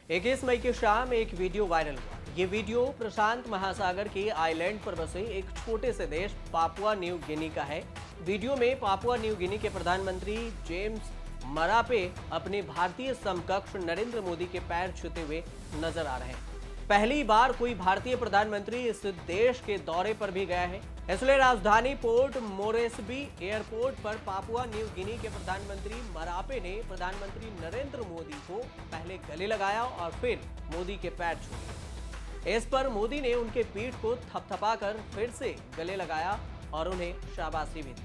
21 मई की शाम एक वीडियो वायरल हुआ। ये वीडियो प्रशांत महासागर के आइलैंड पर बसे एक छोटे से देश पापुआ न्यू गिनी का है। वीडियो में पापुआ न्यू गिनी के प्रधानमंत्री जेम्स मरापे अपने भारतीय समकक्ष नरेंद्र मोदी के पैर छूते हुए नजर आ रहे हैं। पहली बार कोई भारतीय प्रधानमंत्री इस देश के दौरे पर भी गया है, इसलिए राजधानी पोर्ट मोरेस्बी एयरपोर्ट पर पापुआ न्यू गिनी के प्रधानमंत्री मरापे ने प्रधानमंत्री नरेंद्र मोदी को पहले गले लगाया और फिर मोदी के पैर छू लिए। इस पर मोदी ने उनके पीठ को थपथपाकर फिर से गले लगाया और उन्हें शाबाशी भी दी।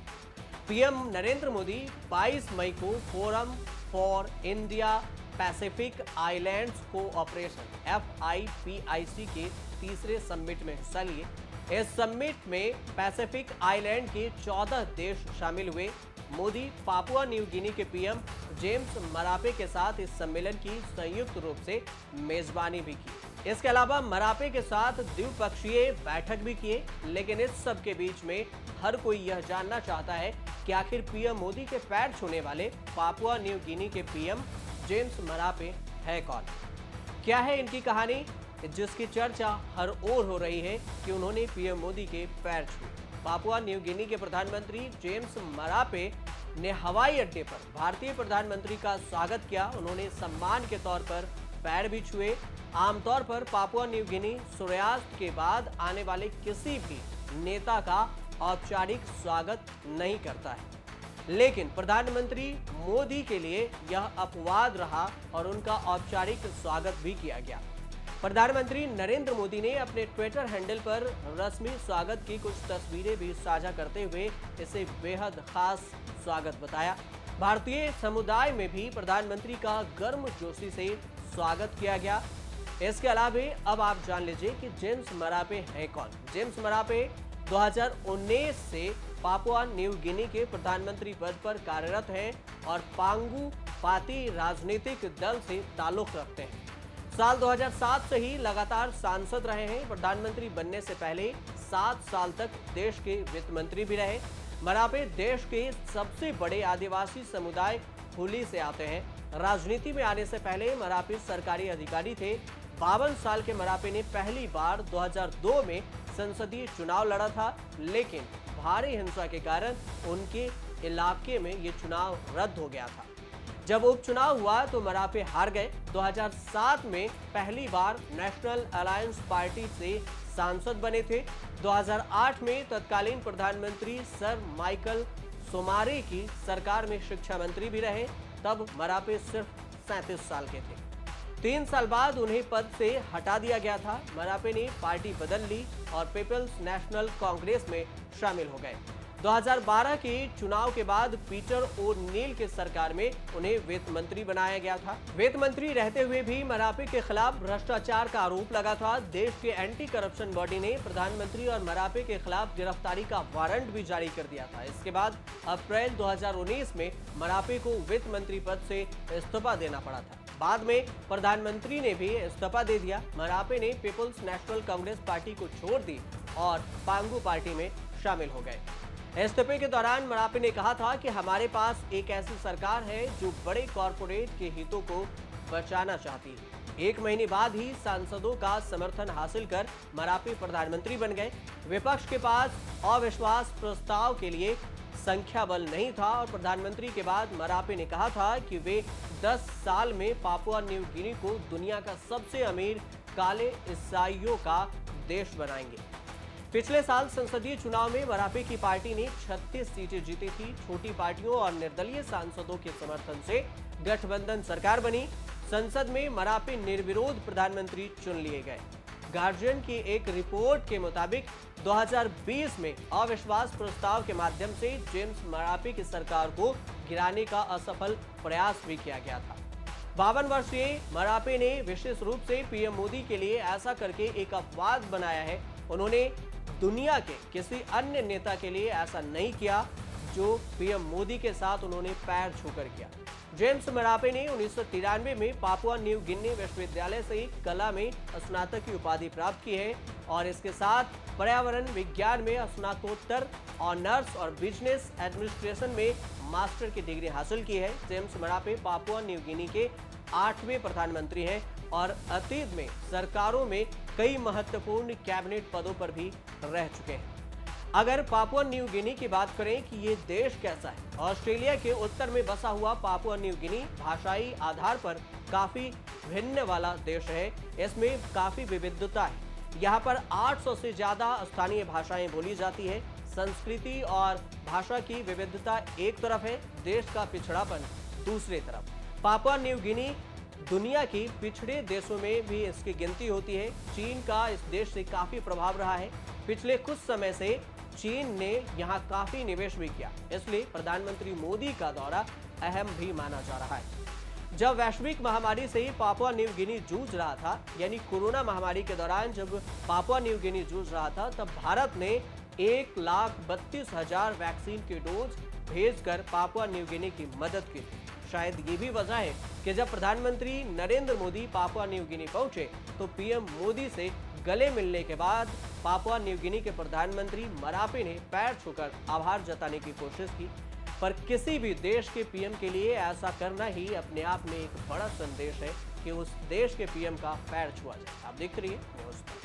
पीएम नरेंद्र मोदी 22 मई को forum for India Pacific islands cooperation FIPIC के तीसरे समिट में हिस्सा लिए। इस समिट में पैसिफिक आइलैंड के 14 देश शामिल हुए। मोदी पापुआ न्यू गिनी के पीएम जेम्स मरापे के साथ इस सम्मेलन की संयुक्त रूप से मेजबानी भी की। इसके अलावा मरापे के साथ द्विपक्षीय बैठक भी किए। लेकिन इस सब के बीच में हर कोई यह जानना चाहता है कि आखिर पीएम मोदी के पैर छूने वाले पापुआ न्यू गिनी के पीएम जेम्स मरापे है कौन? क्या है इनकी कहानी जिसकी चर्चा हर ओर हो रही है कि उन्होंने पीएम मोदी के पैर छुए। पापुआ न्यू गिनी के प्रधानमंत्री जेम्स मरापे ने हवाई अड्डे पर भारतीय प्रधानमंत्री का स्वागत किया। उन्होंने सम्मान के तौर पर पैर भी छुए। आमतौर पर पापुआ न्यू गिनी सूर्यास्त के बाद आने वाले किसी भी नेता का औपचारिक स्वागत नहीं करता है, लेकिन प्रधानमंत्री मोदी के लिए यह अपवाद रहा और उनका औपचारिक स्वागत भी किया गया। प्रधानमंत्री नरेंद्र मोदी ने अपने ट्विटर हैंडल पर रस्मी स्वागत की कुछ तस्वीरें भी साझा करते हुए इसे बेहद खास स्वागत बताया। भारतीय समुदाय में भी प्रधानमंत्री का गर्मजोशी से स्वागत किया गया। इसके अलावा अब आप जान लीजिए कि जेम्स मरापे हैं कौन। जेम्स मरापे 2019 से पापुआ न्यू गिनी के प्रधानमंत्री पद पर कार्यरत हैं और पांगू पाती राजनीतिक दल से ताल्लुक रखते हैं। साल 2007 से ही लगातार सांसद रहे हैं। प्रधानमंत्री बनने से पहले 7 साल तक देश के वित्त मंत्री भी रहे। मरापे देश के सबसे बड़े आदिवासी समुदाय हुली से आते हैं। राजनीति में आने से पहले मरापे सरकारी अधिकारी थे। 52 साल के मरापे ने पहली बार 2002 में संसदीय चुनाव लड़ा था, लेकिन भारी हिंसा के कारण उनके इलाके में ये चुनाव रद्द हो गया था। जब उपचुनाव हुआ तो मरापे हार गए। 2007 में पहली बार नेशनल अलायंस पार्टी से सांसद बने थे। 2008 में तत्कालीन प्रधानमंत्री सर माइकल सोमारे की सरकार में शिक्षा मंत्री भी रहे। तब मरापे सिर्फ 37 साल के थे। 3 साल बाद उन्हें पद से हटा दिया गया था। मरापे ने पार्टी बदल ली और पीपल्स नेशनल कांग्रेस में शामिल हो गए। 2012 के चुनाव के बाद पीटर ओ'नील के सरकार में उन्हें वित्त मंत्री बनाया गया था। वित्त मंत्री रहते हुए भी मरापे के खिलाफ भ्रष्टाचार का आरोप लगा था। देश के एंटी करप्शन बॉडी ने प्रधानमंत्री और मरापे के खिलाफ गिरफ्तारी का वारंट भी जारी कर दिया था। इसके बाद अप्रैल 2019 में मरापे को वित्त मंत्री पद से इस्तीफा देना पड़ा था। बाद में प्रधानमंत्री ने भी इस्तीफा दे दिया। मरापे ने पीपल्स नेशनल कांग्रेस पार्टी को छोड़ दी और पांगू पार्टी में शामिल हो गए। इस्तीफे के दौरान मरापे ने कहा था कि हमारे पास एक ऐसी सरकार है जो बड़े कॉरपोरेट के हितों को बचाना चाहती है। 1 महीने बाद ही सांसदों का समर्थन हासिल कर मरापे प्रधानमंत्री बन गए। विपक्ष के पास अविश्वास प्रस्ताव के लिए संख्या बल नहीं था और प्रधानमंत्री के बाद मरापे ने कहा था कि वे 10 साल में पापुआ न्यू गिनी को दुनिया का सबसे अमीर काले ईसाइयों का देश बनाएंगे। पिछले साल संसदीय चुनाव में मरापे की पार्टी ने 36 सीटें जीती थी। छोटी पार्टियों और निर्दलीय सांसदों के समर्थन से गठबंधन सरकार बनी। संसद में मरापे निर्विरोध प्रधानमंत्री चुन लिए गए। गार्जियन की एक रिपोर्ट के मुताबिक 2020 में अविश्वास प्रस्ताव के माध्यम से जेम्स मरापे की सरकार को गिराने का असफल प्रयास भी किया गया था। 52 वर्षीय मरापे ने विशेष रूप से पीएम मोदी के लिए ऐसा करके एक अपवाद बनाया है। उन्होंने दुनिया के किसी अन्य नेता के लिए ऐसा नहीं किया जो पीएम मोदी के साथ उन्होंने पैर छूकर किया। जेम्स मरापे ने 1993 में पापुआ न्यू गिनी विश्वविद्यालय से कला में स्नातक की उपाधि प्राप्त की है और इसके साथ पर्यावरण विज्ञान में स्नातकोत्तर ऑनर्स और बिजनेस एडमिनिस्ट्रेशन में मास्टर की डिग्री हासिल की है। James Marape Papua New Guinea के 8वें प्रधानमंत्री हैं। और अतीत में सरकारों में कई महत्वपूर्ण कैबिनेट पदों पर भी रह चुके हैं। अगर पापुआ न्यू गिनी की बात करें कि ये देश कैसा है, ऑस्ट्रेलिया के उत्तर में बसा हुआ पापुआ न्यू गिनी भाषाई आधार पर काफी भिन्न वाला देश है। इसमें काफी विविधता है। यहाँ पर 800 से ज्यादा स्थानीय भाषाएं बोली जाती है। संस्कृति और भाषा की विविधता एक तरफ है, देश का पिछड़ापन दूसरी तरफ। पापुआ न्यू गिनी दुनिया की पिछड़े देशों में भी इसकी गिनती होती है। चीन का इस देश से काफी प्रभाव रहा है। पिछले कुछ समय से चीन ने यहां काफी निवेश भी किया, इसलिए प्रधानमंत्री मोदी का दौरा अहम भी माना जा रहा है। जब वैश्विक महामारी से ही पापुआ न्यू गिनी जूझ रहा था, यानी कोरोना महामारी के दौरान जब पापुआ न्यू गिनी जूझ रहा था, तब भारत ने 1,32,000 वैक्सीन के डोज भेजकर पापुआ न्यू गिनी की मदद की थी। शायद ये भी वजह है कि जब प्रधानमंत्री Narendra Modi Papua New Guinea पहुंचे तो पीएम मोदी से गले मिलने के बाद पापुआ न्यू गिनी के प्रधानमंत्री मरापे ने पैर छूकर आभार जताने की कोशिश की। पर किसी भी देश के पीएम के लिए ऐसा करना ही अपने आप में एक बड़ा संदेश है कि उस देश के पीएम का पैर छुआ जाए। आप देखते रहिए न्यूज़।